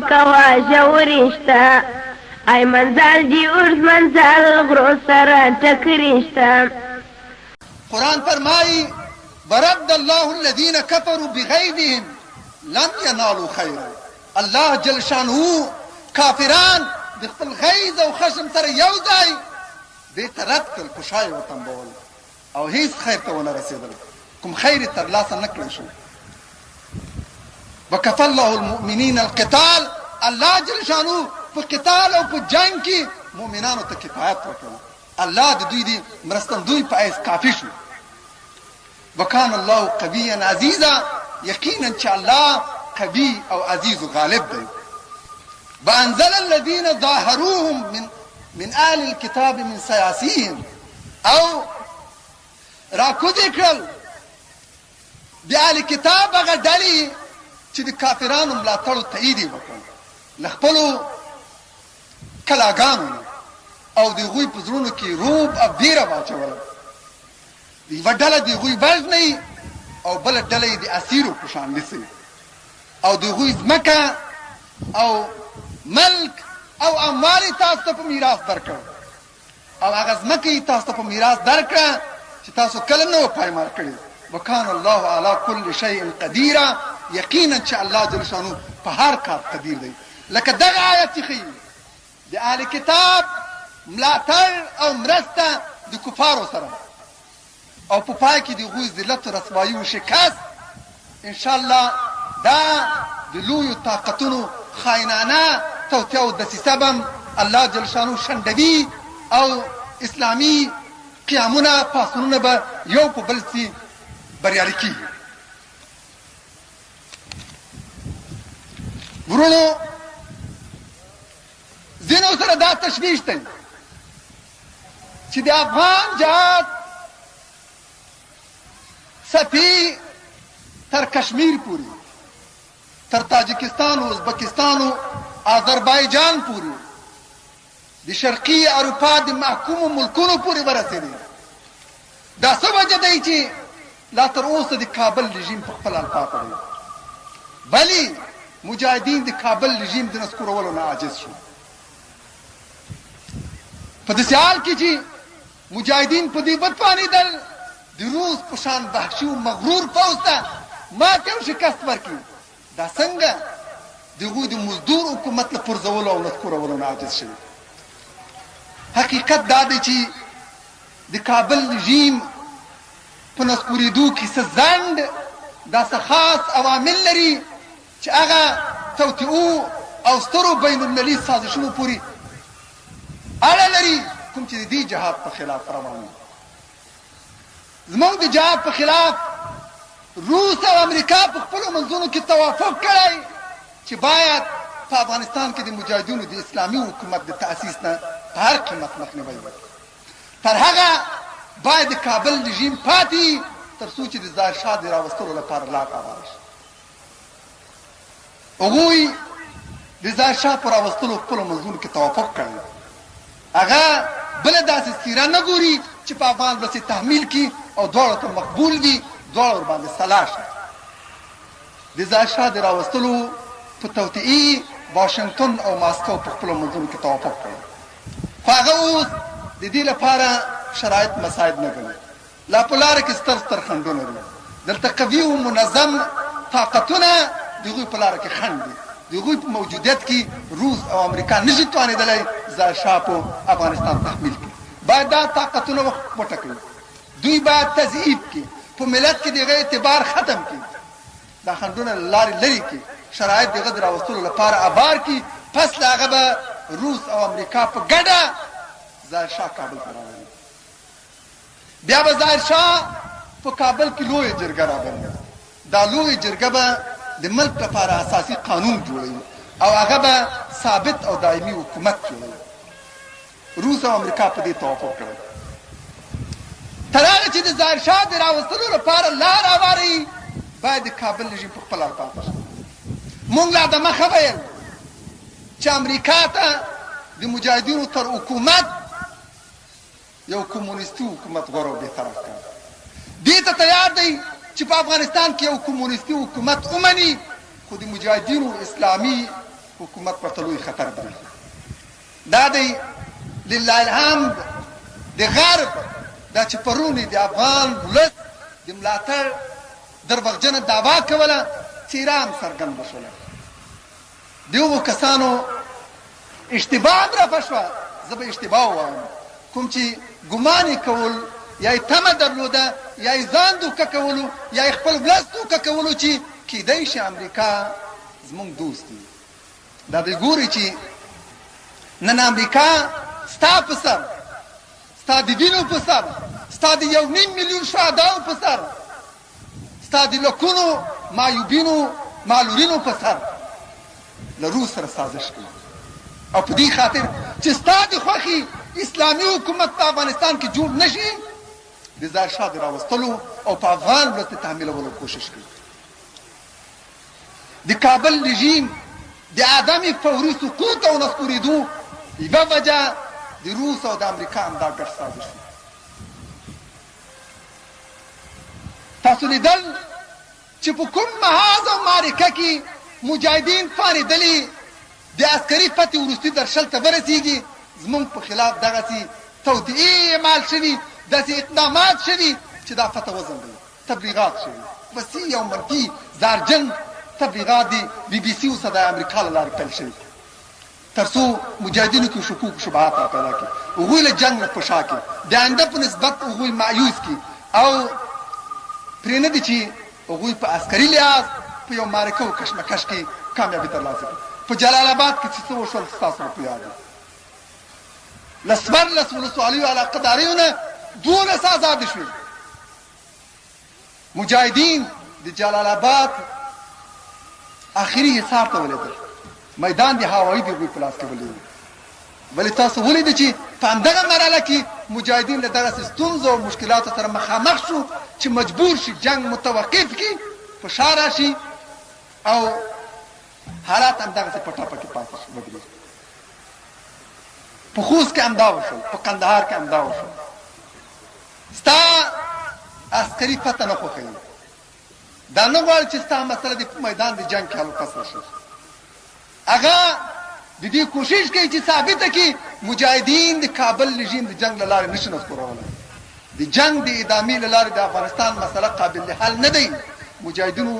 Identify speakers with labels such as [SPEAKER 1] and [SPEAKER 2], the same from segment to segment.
[SPEAKER 1] مکوا ژورشته ای منزل دی ارز منزل غرو سره ټکرشته.
[SPEAKER 2] قرآن فرمائی برد الله الذين كفروا بغيظهم لم ينالوا خيرا. الله جل شانه کافران د خپل غیظ او خشم سره یو ځای دې ته رد کړل، خوشحالي وتنبول او هیڅ خیر ته ونه رسېدل، کوم خیر یې ترلاسه نه کړی شو. وکفى الله المؤمنین القتال، الله جل شانه په قتال او په جنگ کې مؤمنانو ته کفایت وکړ، الله د دوی د مرستندوی په ایس کافي شو. وکان الله قویا عزیزا، یقینا چې الله قوي او عزیز و غالب دی. وانزل الذين ظاهروهم من اهل الكتاب من سیاسیهم، او راکوزی کړل د اهل کتاب هغه ډلې چې د کافرانو ملاتړ تایید یې وکړ له خپلو کلاګانو او د هغوی په زړونو کې روب او بیره واچوله. یوه ډله د هغوی وژنئ او بله ډله یې د اسیرو په شان نیسئ او د هغوی ځمکه او ملک او اموال یې تاسو ته په میراث درکړ او هغه ځمکه یې تاسو ته په میراث درکړه چې تاسو کله نه وه پایمال کړې. وکان الله علی کل شیء قدیرا، یقینا چې الله جل شانو په هر کار قدیر دی. لکه دغه آیت چې ښیي د اهل کتاب ملاتړ او مرسته د کفارو سره او په پای کې د هغوی ذلت و رسوایي و شکست، انشاءالله دا د لویو طاقتونو خاینانه توطیه او دسیسه به الله جل شانو شنډوي او اسلامي قیامونه پاڅونونه به یو په بل سي بریالي کېږي. ورونو، ځینو سره دا تشویش دی چې د افغان جهاد څپې تر کشمیر پورې، تر تاجکستان و ازبکستان و آذربایجان پورې، د شرقي اروپا د محکومو ملکونو پورې ورسېدې. دا څه وجه دی چې لا تر اوسه د کابل رژیم په خپل حال پاته دی، بلې مجاهدین د کابل رژیم د نسکورولو نه عاجز شو. په داسې حال کې چې مجاهدین په دې وتوانېدل د روس په شان وحشي و مغرور پوځ ته ماتې او شکست ورکړي. دا څنګه د هغوی د مزدور حکومت له پرځولو او نسکورولو نه عاجز شوي. حقیقت دا دی چې د کابل رژیم په نسکورېدو کې څه ځنډ دا څه خاص عوامل لري چې هغه توطئو او سترو بین المللي سازشونو پورې اړه لري، کوم چې د دې جهاد په خلاف روان دي. زموږ د جهاد په خلاف روس او امریکا په خپلو منځونو کې توافق کړی چې باید په افغانستان کې د مجاهدینو د اسلامي حکومت د تاسیس نه په هر قیمت مخنیوی وکړي. تر هغه باید د کابل رژیم پاتې تر څو چې د ظاهرشاه د راوستلو لپاره لار هواره شي. هغوی د ظاهرشاه په راوستلو خپلو منځونو کې توافق کړی. هغه بله داسې څیره نه ګوري چې په افغان بسې تحمیل کړي او دواړو ته مقبول وي، دواړه ورباندې سلا شي. د ظاهرشاه د راوستلو په توطئې واشنګټن او ماسکو په خپلو منځونو کې توافق کړی، خو هغه اوس د دې لپاره شرایط مساعد نه ګڼي. لا په لاره کې ستر ستر خنډونه دي. دلته قوي و منظم طاقتونه د هغوی په لاره کې خنډ دي. د هغوی په موجودیت کې روس او امریکا نشي توانېدلی ظاهرشاه په افغانستان تحمیل کړي. باید دا طاقتونه وټکوي. دوی باید تضعیف کړي، په ملت کې د هغه اعتبار ختم کړي، دا خنډونه له لارې لرې کړي، شرایط د هغه د راوستلو لپاره ابار کړي. پس له هغه به روس او امریکا په ګډه ظاهرشاه کابل ته راولي. بیا به ظاهرشاه په کابل کې لویه جرګه رابلي. دا لویه جرګه به د ملک لپاره اساسي قانون جوړوي او هغه به ثابت او دایمي حکومت جوړوي. روس او امریکا په دې توافق کړی. تر هغه چې د ظاهرشاه د راوستلو لپاره لار هواري، باید د کابل رژیم په خپل حال پاته شي. موږ لا دمخه ویل چې امریکا ته د مجاهدینو تر حکومت یو کمونیستي حکومت غوره او بهتره ښکاري. دې ته تیار دی چې په افغانستان کې یو کمونیستي حکومت ومني، خو د مجاهدینو اسلامي حکومت ورته لوی خطر برېښي. دا دی لله الحمد د غرب دا چې پرون د افغان ولس د ملاتړ درواغجنه دعوا کوله څېره هم څرګنده شوله. د هغو کسانو اشتباه هم رافه شوه. زه به اشتباه ووایم کوم چې ګمان یې کول یا یې تمه درلوده یا یې ځان دوکه کولو یا یې خپل ولس دوکه کولو چې کیدای شي امریکا زموږ دوست دی. دا دوی ګوري چې نن امریکا ستا په سر، ستا د وینو په سر، ستا د 1.5 میلیون شهداو په سر، ستا د لکونو معیوبینو معلولینو په سر له روس سره سازش کوي. او په دې خاطر چې ستا د خوښې اسلامي حکومت په افغانستان کې جوړ نشي د ظاهرشاه د راوستلو او په افغان ولس د تحمیلولو کوشش کوي. د کابل رژیم د عدم فوري سقوط او نسکورېدو یوه وجه د روس او د امریکا همدا ګډ سازش دی. تاسو لیدل چې په کوم محاذ او معرکه کې مجاهدین فارېدلي د عسکري فتحې وروستي درشل ته ورسېږي زموږ په خلاف دغسې توطئې اعمال شوي، داسې اقدامات شوي چې دا فتح وځنډوي، تبلیغات شوي، وسیع او منفي زهرجن تبلیغات دي بي بي سي اوسه د امریکا له لارې پیل شوي تر څو مجاهدینو کې شکوک شبهات را پیدا کړي، هغوی له جنګ نه په شا کړي، د آینده په نسبت هغوی مایوس کړي او پرې نه دي چې هغوی په عسکري لحاظ په یو معرکه او کشمکش کې کامیابي ترلاسه کړي. په جلال آباد کې چې څه وشول ستاسو په یاد دی. له 14 ولسوالیو علاقهداریو نه 12 آزادې شوې. مجاهدین د جلال آباد آخري حصار ته ولیدل، میدان د هوایي د هغوی په لاس کې ولید. ولې تاسو ولیدل چې په همدغه مرحله کې مجاهدین له دغسې ستونزو او مشکلاتو سره مخامخ شو چې مجبور شي جنګ متوقف کړي، فشار راشي او حالات همدغسې په ټپه کې پاتې شي ودرېږي. په خوست کې همدا وشول، په کندهار کې همدا وشول. ستا عسکري فتح نه خوښوي، دا نه غواړي چې ستا مسله د میدان د جنګ کې حل فصل شي. هغه د دې کوشش کوي چې ثابته کړي مجاهدین د کابل رژیم د جنګ له لارې نشي نسکورولی. د جنګ د ادامې له لارې د افغانستان مسله قابل حل نه دی. مجاهدینو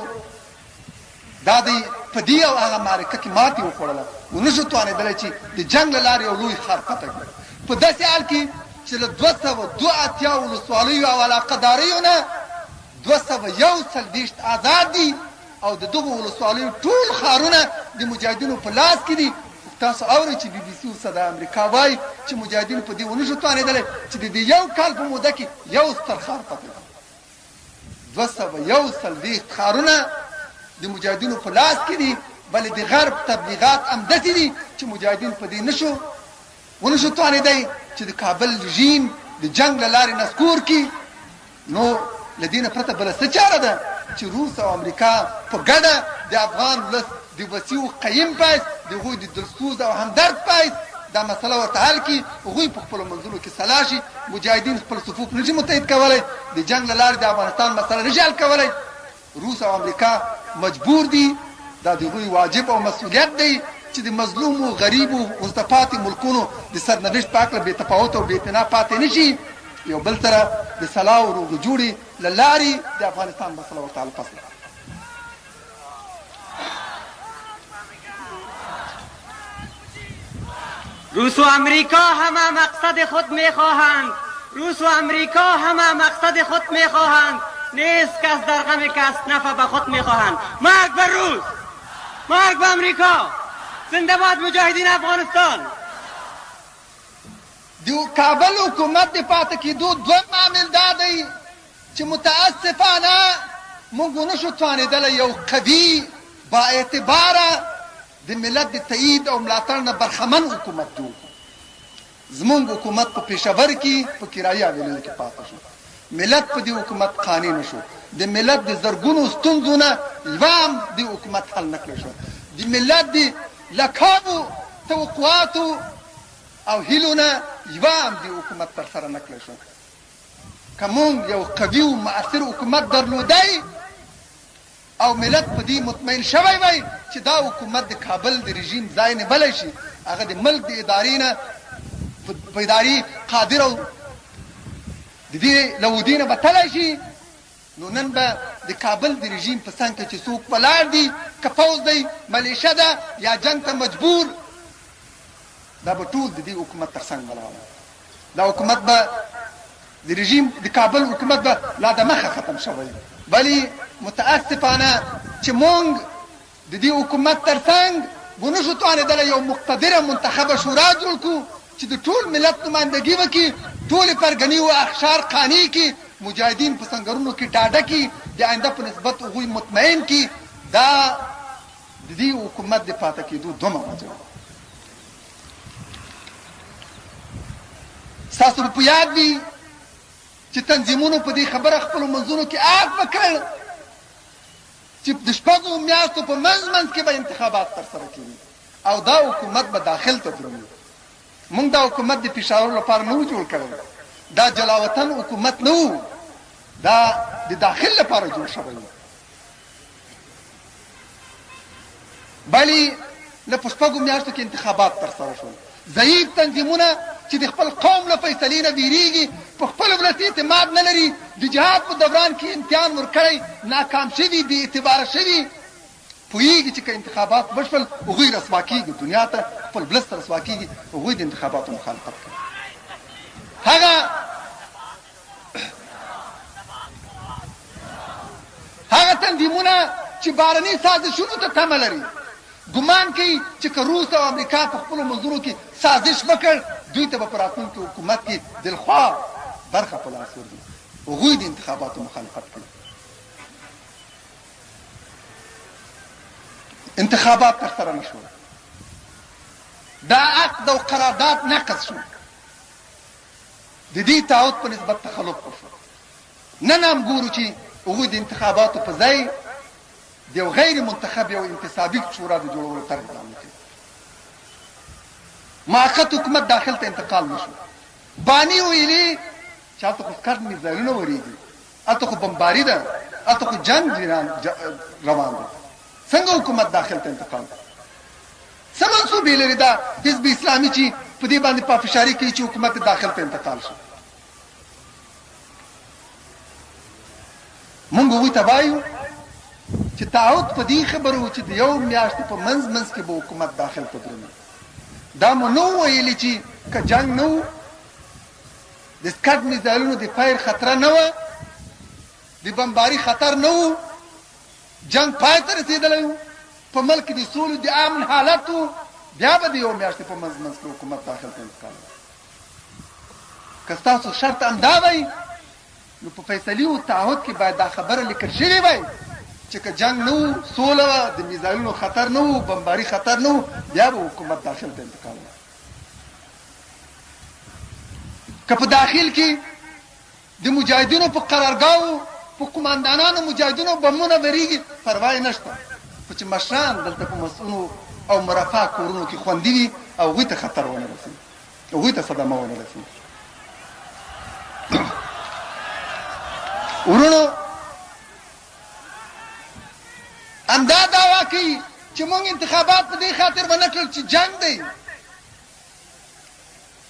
[SPEAKER 2] دا دی په دې او هغه معرکه کې ماتې وخوړله، ونشو توانېدلی چې د جنګ له لارې یو لوی ښار فتح کړي. په داسې حال کې چې له 282 ولسوالیو او علاقهداریو نه 241 آزاد دي او د دغو ولسوالیو ټول ښارونه د مجاهدینو په لاس کې دي. تاسو اورئ چې بي بي سي اوسه د امریکا وایي چې مجاهدینو په دې ونشو توانېدلی چې د دې یو کال په موده کې یو ستر ښار فتح کړي. 241 ښارونه د مجاهدینو په لاس کې دي، بلې د غرب تبلیغات همداسې دي چې مجاهدین په دې ونشو توانېدی چې د کابل رژیم د جنګ له لارې نسکور کړي. نو له دې نه پرته بله څه چاره ده چې روس او امریکا په ګډه د افغان ولس د وسیع قیم پایس د هغوی د دلسوز او همدرد پایس دا مسله ورته حل کړي. هغوی په خپلو منځونو کې سلا شي. مجاهدین خپل صفوف نشي متحد کولی، د جنګ له لارې د افغانستان مسله نشي حل کولی. روس او امریکا مجبور دي، دا د هغوی واجب او مسؤلیت دی چې د مظلومو غریبو وروسته پاتې ملکونو د سرنوشت په هکله بې تفاوت او بې اعتنا پاتې نه شي. یو بل سره د صلاح او روغې جوړې له لارې د افغانستان مسله ورته حل فصل.
[SPEAKER 3] روس و امریکا همه مقصد خود میخواهند، روس و امریکا همه مقصد خود میخواهند، نیست کس در غم کس نفع به خود میخواهند. مرگ بر روس، مرگ به امریکا، زنده باد مجاهدین افغانستان.
[SPEAKER 2] د کابل حکومت د پاتې کېدو دوه عامل دا دی چې متاسفانه موږ ونشو توانېدلی یو قوي با اعتباره د ملت د تایید او ملاتړ نه برخمن حکومت جوړ کړو. زموږ حکومت په پېښور کې په کرایي حویلیو کې پاتې شو. ملت په دې حکومت قانع نه شو. د ملت د زرګونو ستونزو نه یوه هم د حکومت حل نه کړی شو. د ملت د لکابو توقعاتو او هیلو نه یوه هم د حکومت ترسره نه کړی شو. که موږ یو قوي او مؤثر حکومت درلودی او ملت په دې مطمئن شوی وای چې دا حکومت د کابل د رژیم ځای نه بلی شي، هغه د ملک د ادارې نه په اداري قادر او د دې لودي نه به تلی شي، نو نن به د کابل د رژیم په څنګ کې چې څوک ولاړ دي، که پوځ دی، ملیشه ده یا جنګ ته مجبور، دا به ټول د دې حکومت تر څنګ ولاړ. دا حکومت به د رژیم د کابل حکومت به لا د مخه ختم شوی. ولی متاسفانه چې مونږ د دې حکومت تر څنګ ونشو توانېدلی یو مقتدره منتخبه شورا جوړ کړو چې د ټول ملت نمایندګي وکړي، ټولې پرګنې و اخشار قانع کړي، مجاهدین په سنګرونو کې ډاډه کړي، د آینده په نسبت هغوی مطمئن کړي. دا د دې حکومت د پاتې کېدو دومره وجه ده. ستاسو به په یاد وي چې تنظیمونو په دې خبره خپلو منځونو کې عهد وکړ چې د 6 میاشتو په منځ کې به انتخابات ترسره کېږي او دا حکومت به داخل ته درومي. موږ دا حکومت د پېښور لپاره نه و جوړ کړی، دا جلاوطن حکومت نه و، دا د داخل لپاره جوړ شوی و. بلې له په 6 میاشتو کې انتخابات ترسره شول. ضعیف تنظیمونه چې د خپل قوم له فیصلې نه ویریږي، په خپل ولس اعتماد نه لري، د جهاد په دوران کې امتحان ورکړی، ناکام شوي، بې اعتباره شوي، پوهېږي چې که انتخابات وشول هغوی رسوا کېږي، دنیا ته خپل ولس ته رسوا کېږي، هغوی د انتخاباتو مخالفت کوي. هغه تنظیمونه چې بهرني سازشونو ته تمه لري، ګمان کوي چې که روس او امریکا په خپلو منځونو کې سازش وکړ، دوی ته به په راتلونکي حکومت کې دلخوا برخه په لاس ورځي، هغوی د انتخاباتو مخالفت کوي. انتخابات ترسره نه شول، دا عقد او قرارداد نقض شو، د دې تعهد په نسبت تخلف وشو. نن هم ګورو چې هغوی د انتخاباتو په ځای د یو غیر منتخب یو انتصابي شورا د جوړولو طرح اعلان کړي. موقت حکومت داخل ته انتقال نشو. بانی ویلي چې هلته خو سکرد میزایلونه ورېږي، هلته خو بمباري ده، هلته خو جنګ روان ده، څنګه حکومت داخل ته انتقال؟ څه منصوبې لري دا حزب اسلامي چې په دې باندې پافشاري کوي چې حکومت داخل ته انتقال شي؟ مونږ هغوی ته وایو چې تعهد په دې خبره و چې د 1 میاشتې په منځ کې به حکومت داخل ته درومي. دا مو نه ویلي چې که جنګ نه و، د سکرد میزایلونو د فایر خطره نه وه، د بمباري خطر نه و، جنګ پای ته رسېدلی و، په ملک د سولې د امن حالت و، بیا به د 1 میاشتې په منځ کې حکومت داخل ته انتقال وي. که ستاسو شرط همدا وی، نو په فیصلې او تعهد کې باید دا خبره لیکل شوې وای چې که جنګ نه و، سوله وه، د میزایلونو خطر نه و، بمباري خطر نه و، بیا به حکومت داخل ته انتقال وي. که په داخل کې د مجاهدینو په قرارګاهو، په قماندانانو مجاهدینو بمونه ورېږي، پروا یې نشته، خو چې مشران دلته په مسؤلو او مرفه کورونو کې خوندي وي او هغوی ته خطر ونه رسي، هغوی ته صدمه ونه رسي. ورونو همدا دعوا کوي چې مونږ انتخابات په دې خاطر ونه کړل چې جنګ دی.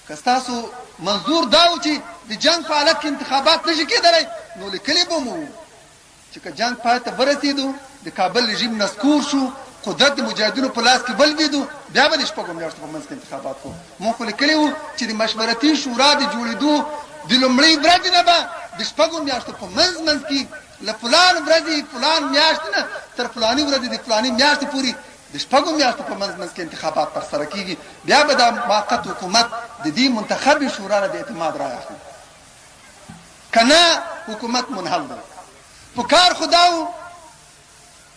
[SPEAKER 2] که ستاسو منظور دا و چې د جنګ په حالت کې انتخابات نشي کېدلی، نو لیکلی به مو چې که جنګ پای ته ورسېدو، د کابل رژیم نسکور شو، قدرت د مجاهدینو په لاس کې ولوېدو، بیا به د 6 میاشتو په منځ کې انتخابات کوو. مونږ خو لیکلي وو چې د مشورتي شورا د جوړېدو د لومړۍ ورځې نه به د 6 میاشتو په منځ کې له فلان ورځې فلان میاشتې نه تر فلاني ورځې د فلاني میاشتې پورې د 6 میاشتو په منځ کې انتخابات ترسره کېږي، بیا به دا موقت حکومت د دې منتخبې شورا نه د اعتماد رایه اخلي. که نه حکومت منحل دی. پکار خو دا و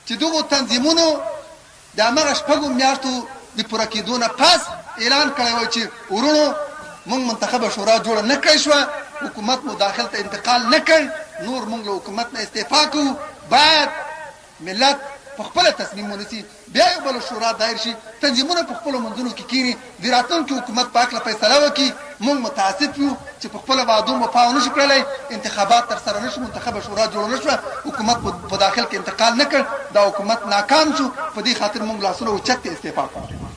[SPEAKER 2] چې دغو تنظیمونو د همغه 6 میاشتو د پوره کېدو نه پس اعلان کړی وای چې ورونو مونږ منتخبه شورا جوړه نه کړی شوه، حکومت مو داخل ته انتقال نه کړ، نور مونږ له حکومت نه استعفا کوو، باید ملت په خپله تصمیم ونیسي، بیا یو بله شورا دایر شي، تنظیمونه په خپلو منځونو کې کښېني، د راتلونکي حکومت په هکله فیصله وکړي، موږ متاسف یو چې په خپل وعدو وفا ونه شو کړلی انتخابات تر سره نشو منتخبه شورا جوړه نه شوه حکومت په داخل کې انتقال نه کړ دا حکومت ناکام شو په دې خاطر موږ لاسونه اوچت استعفا کړو